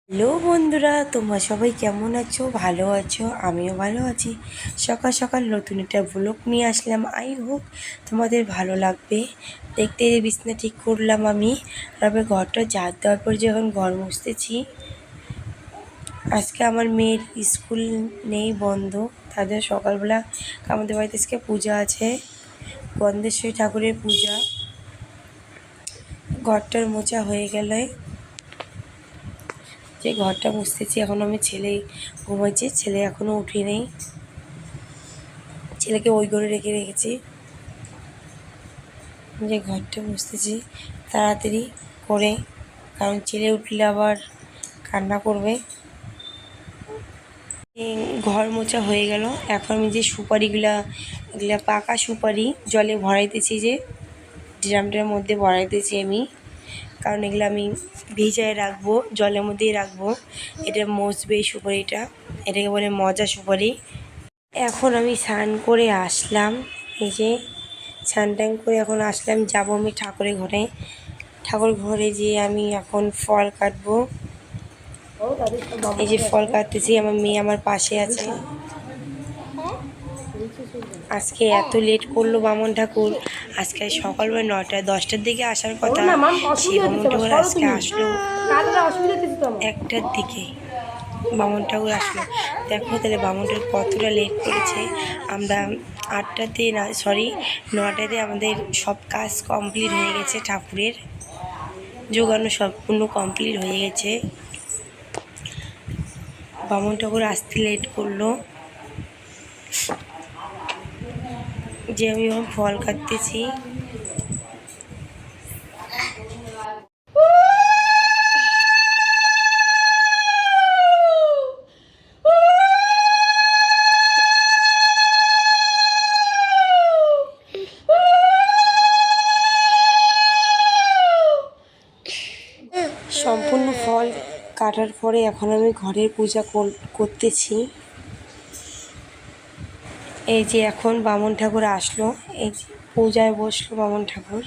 Hello বন্ধুরা, তোমরা সবাই কেমন আছো? ভালো আছো? আমিও ভালো আছি। সকাল সকাল নতুন একটা ব্লগ নিয়ে আসলাম। আই হোপ তোমাদের ভালো লাগবে। দেখতে বিছানা ঠিক করলাম আমি, তারপরে ঘরটা ঝাড় দেওয়ার পর যখন ঘর মুছতেছি। আজকে আমার মেয়ের স্কুল নেই, বন্ধ। তাদের সকালবেলা আমাদের বাড়িতে আজকে পূজা আছে, গন্ধেশ্বরী ঠাকুরের পূজা। ঘরটার মোছা হয়ে গেলে যে ঘরটা মুছতেছি এখন আমি। ছেলে ঘুমাইছে, ছেলে এখনও উঠে নেই। ছেলেকে ওই ঘরে রেখেছি। যে ঘরটা মুছতেছি তাড়াতাড়ি করে, কারণ ছেলে উঠলে আবার কান্না করবে। ঘর মোছা হয়ে গেল। এখন আমি যে সুপারিগুলা, এগুলা পাকা সুপারি জলে ভরাইতেছি, যে ড্রামটার মধ্যে ভরাইতেছি আমি, কারণ এগুলো আমি ভিজায় রাখবো, জলের মধ্যেই রাখবো। এটা মজবে এই সুপারিটা, এটাকে বলে মজা সুপারি। এখন আমি স্নান করে আসলাম। এই যে স্নান টান করে এখন আসলাম, যাবো আমি ঠাকুরের ঘরে। ঠাকুর ঘরে যেয়ে আমি এখন ফল কাটবো। এই যে ফল কাটতেছি, আমার মেয়ে আমার পাশে আছে। আজকে এত লেট করলো বামন ঠাকুর। আজকে সকালবেলা 9টা-10টার দিকে আসার কথা, সেই বামন ঠাকুর আজকে আসলো 1টার দিকে। বামন ঠাকুর আসলো, দেখো তাহলে বামন ঠাকুর কতটা লেট করেছে। আমরা 8টাতে না, সরি 9টাতে আমাদের সব কাজ কমপ্লিট হয়ে গেছে, ঠাকুরের জোগানো সম্পূর্ণ কমপ্লিট হয়ে গেছে। বামন ঠাকুর আসতে লেট করলো। যে আমি এখন ফল কাটতেছি। সম্পূর্ণ ফল কাটার পরে এখন আমি ঘরের পূজা করতেছি। এই যে এখন বামন ঠাকুর আসলো, এই যে পূজায় বসলো বামন ঠাকুর।